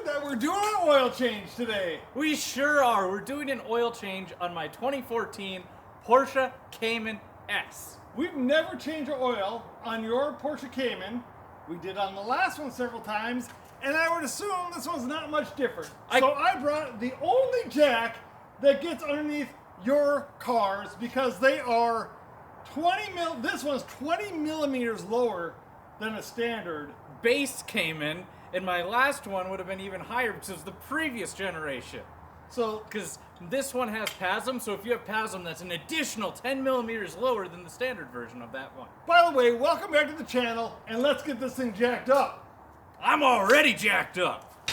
heard that we're doing an oil change today. We sure are. We're doing an oil change on my 2014 Porsche Cayman S. We've never changed oil on your Porsche Cayman. We did on the last one several times, and I would assume this one's not much different. So I brought the only jack that gets underneath your cars because they are 20 mil. This one's 20 millimeters lower than a standard Base Cayman, and my last one would have been even higher because it was the previous generation. So, because this one has PASM, so if you have PASM, that's an additional 10 millimeters lower than the standard version of that one. by the way, welcome back to the channel, and let's get this thing jacked up. I'm already jacked up.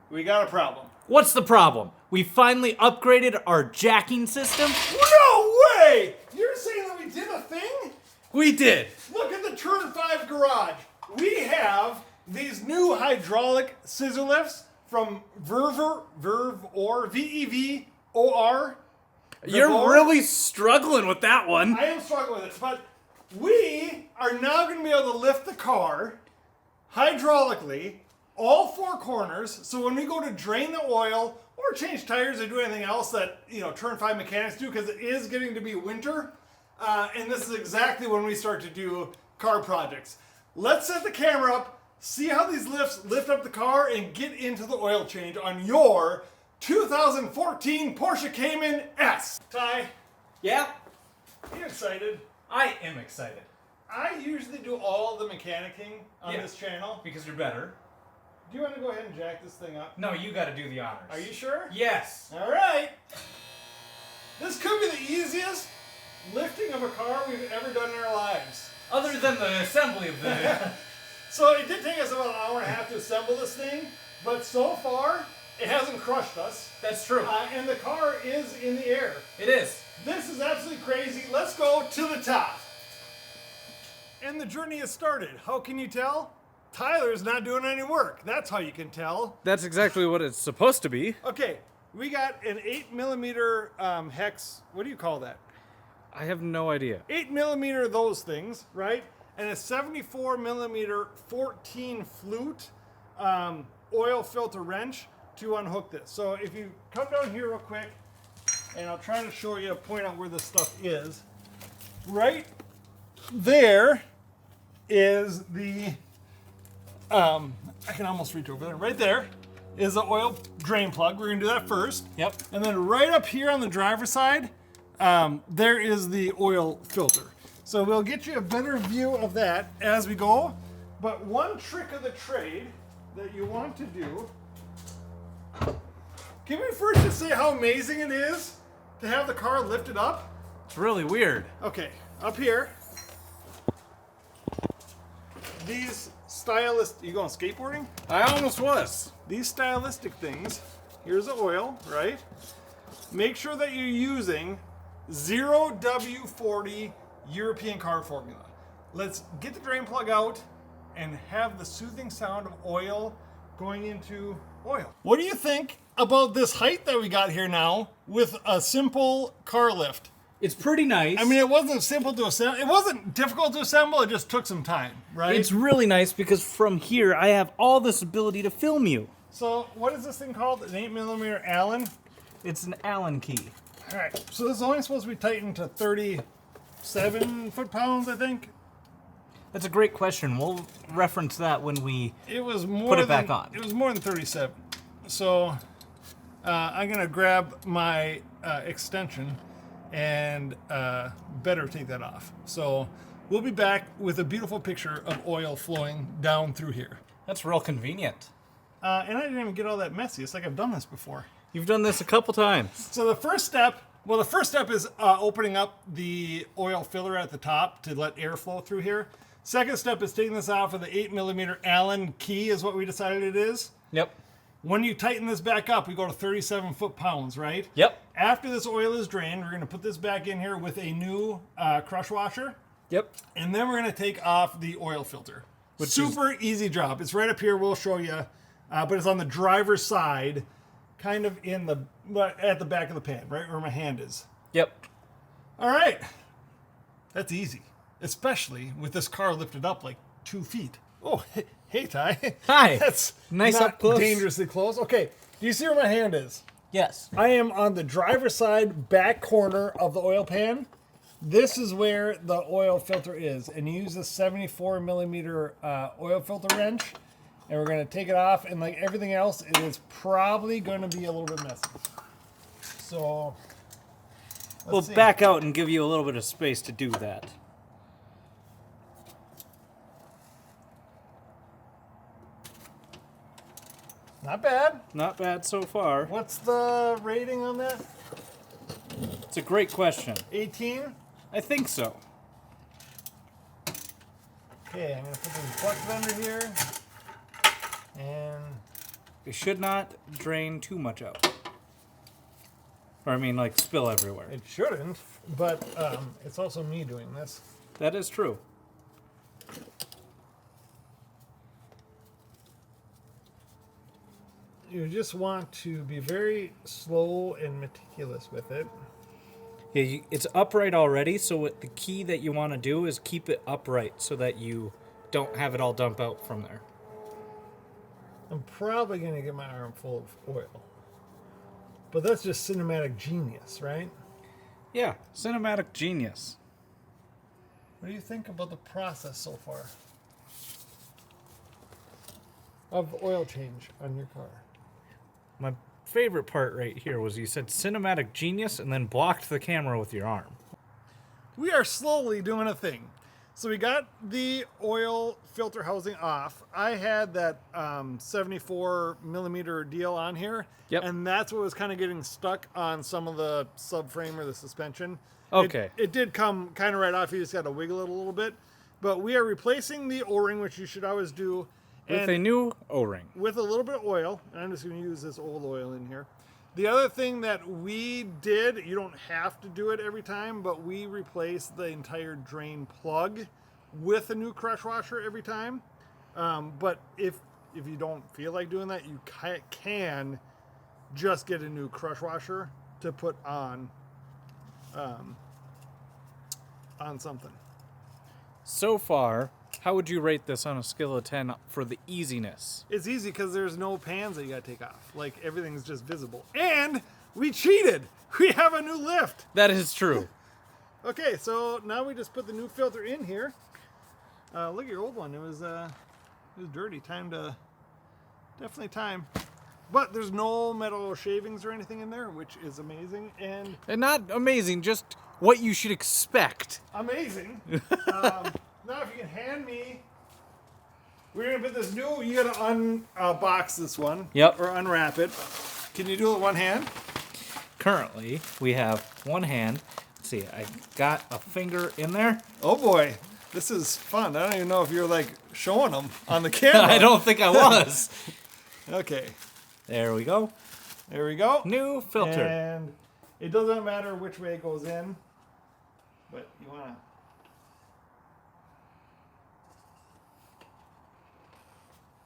We got a problem. What's the problem? We finally upgraded our jacking system? No way! You're saying that we did a thing? We did. Look at the Turn 5 garage. We have these new hydraulic scissor lifts from Vervor, V-E-V-O-R. You're really struggling with that one. I am struggling with it, but we are now going to be able to lift the car hydraulically, all four corners, so when we go to drain the oil or change tires or do anything else that, Turn 5 mechanics do, because it is getting to be winter, and this is exactly when we start to do car projects. Let's set the camera up, see how these lifts lift up the car, and get into the oil change on your 2014 Porsche Cayman S. Ty, Yeah? are you excited? I am excited. I usually do all the mechanicking on this channel. Because you're better. Do you want to go ahead and jack this thing up? No, you gotta do the honors. Are you sure? Yes. All right. This could be the easiest lifting of a car we've ever done in our lives. Other than the assembly of the... So it did take us about an hour and a half to assemble this thing, but so far it hasn't crushed us. That's true. And the car is in the air. It is. This is absolutely crazy. Let's go to the top. And the journey has started. How can you tell? Tyler's not doing any work. That's how you can tell. That's exactly what it's supposed to be. Okay, we got an 8mm hex. What do you call that? I have no idea. 8mm those things, right? And a 74mm 14 Flute oil filter wrench to unhook this. So if you come down here real quick, and I'll try to show you, point out where this stuff is. Right there is the, I can almost reach over there. Right there is the oil drain plug. We're gonna do that first. Yep. And then right up here on the driver's side, there is the oil filter. So we'll get you a better view of that as we go. But one trick of the trade that you want to do, can we first just say how amazing it is to have the car lifted up? It's really weird. Okay, up here, these you going skateboarding? I almost was. These stylistic things, here's the oil, right? Make sure that you're using 0W40 European car formula. Let's get the drain plug out and have the soothing sound of oil going into oil. What do you think about this height that we got here now with a simple car lift? It's pretty nice. I mean, it wasn't simple to assemble. It wasn't difficult to assemble. It just took some time, right? It's really nice because from here I have all this ability to film you. So what is this thing called? An 8mm Allen? It's an Allen key. All right, so this is only supposed to be tightened to 37 foot-pounds, I think. That's a great question. We'll reference that when we It was more put it than, back on. It was more than 37. So I'm gonna grab my extension and better take that off. So we'll be back with a beautiful picture of oil flowing down through here. That's real convenient. And I didn't even get all that messy. It's like I've done this before. You've done this a couple times. So the first step is opening up the oil filler at the top to let air flow through here. Second step is taking this off with the 8mm Allen key is what we decided it is. Yep. When you tighten this back up, we go to 37 foot-pounds, right? Yep. After this oil is drained, we're going to put this back in here with a new crush washer. Yep. And then we're going to take off the oil filter. Super easy job. It's right up here. We'll show you. But it's on the driver's side, kind of at the back of the pan, right where my hand is. Yep. All right. That's easy, especially with this car lifted up like 2 feet. Oh, hey, Ty. Hi. That's Nice not up close. dangerously close. Okay, do you see where my hand is? Yes. I am on the driver's side back corner of the oil pan. This is where the oil filter is, and you use the 74 millimeter oil filter wrench, and we're going to take it off, and like everything else, it is probably going to be a little bit messy. So, We'll see. back out and give you a little bit of space to do that. Not bad. Not bad so far. What's the rating on that? It's a great question. 18? I think so. Okay, I'm going to put this bucket under here. And It should not drain too much out. Or I mean, like, spill everywhere. it shouldn't, but it's also me doing this. That is true. You just want to be very slow and meticulous with it. Yeah, it's upright already, so what the key that you want to do is keep it upright so that you don't have it all dump out from there. I'm probably going to get my arm full of oil. But that's just cinematic genius, right? Yeah, cinematic genius. What do you think about the process so far? Of oil change on your car. My favorite part right here was you said cinematic genius and then blocked the camera with your arm. We are slowly doing a thing. So we got the oil filter housing off. I had that 74 millimeter deal on here. Yep. And that's what was kind of getting stuck on some of the subframe or the suspension. Okay. It did come kind of right off. You just got to wiggle it a little bit. But we are replacing the O-ring, which you should always do. With a new O-ring. With a little bit of oil, and I'm just going to use this old oil in here. The other thing that we did, you don't have to do it every time, but we replaced the entire drain plug with a new crush washer every time. But if you don't feel like doing that, you can just get a new crush washer to put on something. So far, how would you rate this on a scale of 10 for the easiness? It's easy because there's no pans that you got to take off. Like, everything's just visible. And we cheated. We have a new lift. That is true. Okay, so now we just put the new filter in here. Look at your old one. It was dirty. Definitely time. But there's no metal shavings or anything in there, which is amazing. And not amazing, just what you should expect. amazing. Now if you can hand me, we're gonna put this new, you gotta unbox this one. Yep. Or unwrap it. Can you do it with one hand? Currently, we have one hand. Let's see, I got a finger in there. Oh boy, this is fun. I don't even know if you're like showing them on the camera. I don't think I was. Okay, There we go. there we go. New filter. And it doesn't matter which way it goes in, but you wanna.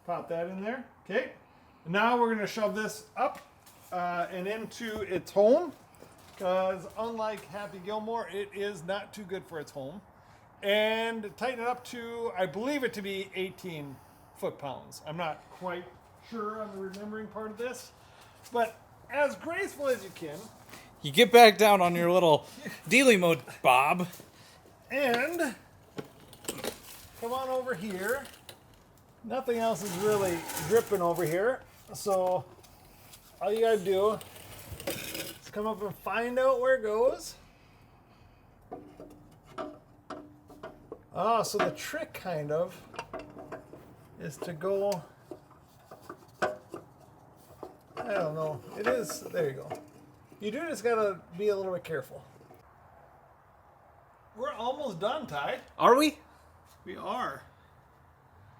Pop that in there. Okay. Now we're gonna shove this up and into its home, because unlike Happy Gilmore, it is not too good for its home. And tighten it up to, I believe it to be 18 foot-pounds. I'm not quite sure on the remembering part of this, but as graceful as you can. You get back down on your little dealy mode, Bob. And come on over here. Nothing else is really dripping over here. So all you gotta do is come up and find out where it goes. Oh, so the trick kind of is to go, I don't know. It is, there you go. You do just gotta be a little bit careful. We're almost done, Ty. Are we? We are.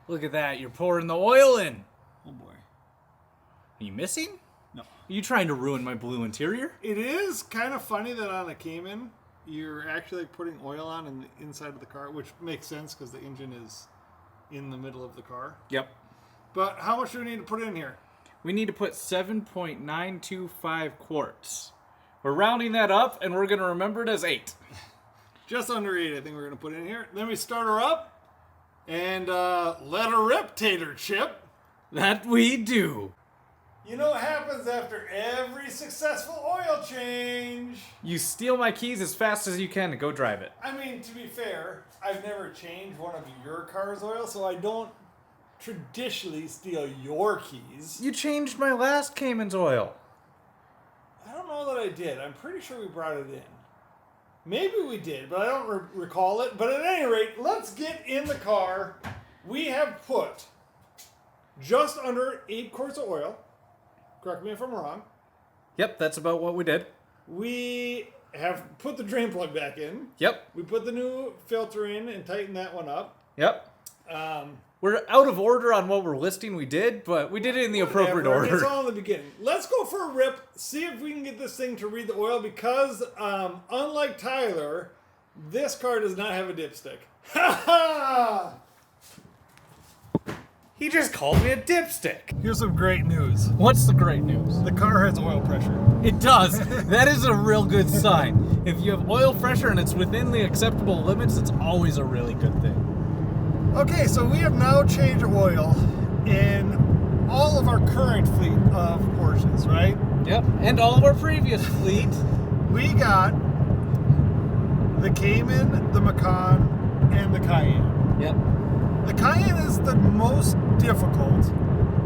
Look at that. You're pouring the oil in. Oh boy. Are you missing? No. Are you trying to ruin my blue interior? It is kind of funny that on a Cayman, you're actually putting oil on in the inside of the car, which makes sense because the engine is in the middle of the car. Yep. But how much do we need to put in here? We need to put 7.925 quarts. We're rounding that up, and we're going to remember it as 8. Just under 8, I think we're going to put in here. Then we start her up. And let her rip, Tater Chip. That we do. You know what happens after every successful oil change? You steal my keys as fast as you can to go drive it. I mean, to be fair, I've never changed one of your car's oil, so I don't traditionally steal your keys. You changed my last Caymans oil. I don't know that I did. I'm pretty sure we brought it in. Maybe we did, but I don't recall it. But at any rate, let's get in the car. We have put just under 8 quarts of oil. Correct me if I'm wrong. Yep, that's about what we did. We have put the drain plug back in. Yep. We put the new filter in and tightened that one up. Yep. We're out of order on what we're listing we did, but we did it in the appropriate order. It's all in the beginning. Let's go for a rip, see if we can get this thing to read the oil, because unlike Tyler, this car does not have a dipstick. Ha ha! He just called me a dipstick. Here's some great news. What's the great news? The car has oil pressure. It does. That is a real good sign. If you have oil pressure and it's within the acceptable limits, it's always a really good thing. Okay, so we have now changed oil in all of our current fleet of Porsches, right? Yep. And all of our previous fleet. We got the Cayman, the Macan, and the Cayenne. Yep. The Cayenne is the most difficult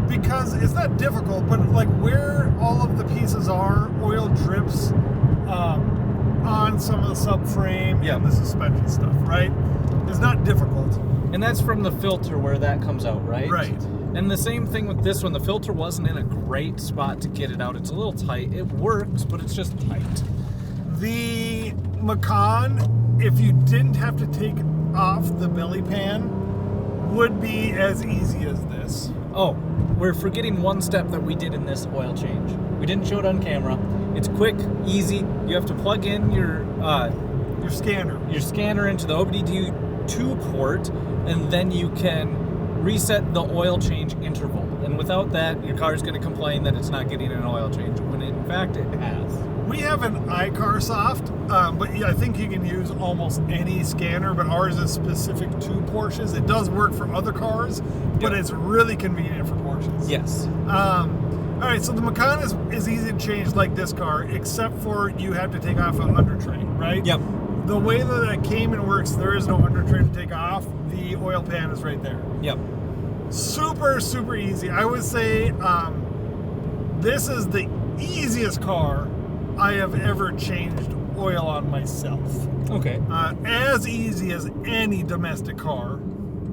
because it's not difficult, but like where all of the pieces are, oil drips on some of the subframe and the suspension stuff, right? It's not difficult. And that's from the filter where that comes out, right? Right. And the same thing with this one. The filter wasn't in a great spot to get it out. It's a little tight. It works, but it's just tight. The Macan, if you didn't have to take off the belly pan, would be as easy as this. Oh, we're forgetting one step that we did in this oil change. We didn't show it on camera. It's quick, easy. You have to plug in your scanner into the OBD2 port, and then you can reset the oil change interval. And without that, your car is going to complain that it's not getting an oil change, when in fact it has. We have an iCar Soft, but I think you can use almost any scanner, but ours is specific to Porsches. It does work for other cars, but it's really convenient for Porsches. Yes. All right, so the Macan is easy to change like this car, except for you have to take off an under tray, right? Yep. The way that a Cayman works, there is no under tray to take off. The oil pan is right there. Yep. Super, super easy. I would say this is the easiest car I have ever changed oil on myself. Okay. As easy as any domestic car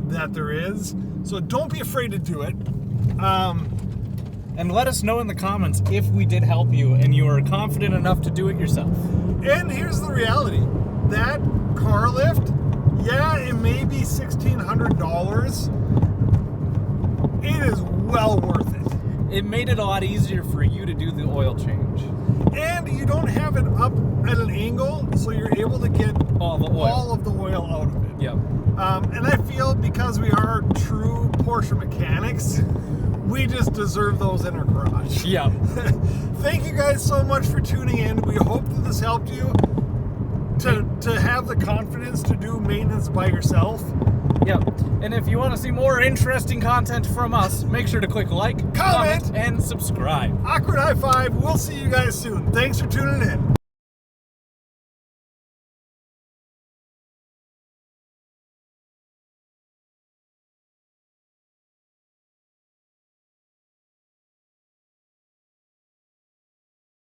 that there is. So don't be afraid to do it. And let us know in the comments if we did help you and you are confident enough to do it yourself. And here's the reality. That car lift, yeah, it may be $1,600. It is well worth it. It made it a lot easier for you to do the oil change. And you don't have it up at an angle, so you're able to get all of the oil out of it. Yep. And I feel because we are true Porsche mechanics, we just deserve those in our garage. Yep. Thank you guys so much for tuning in. We hope that this helped you to have the confidence to do maintenance by yourself. Yep. And if you want to see more interesting content from us, make sure to click like, comment, and subscribe. Awkward high five. We'll see you guys soon. Thanks for tuning in.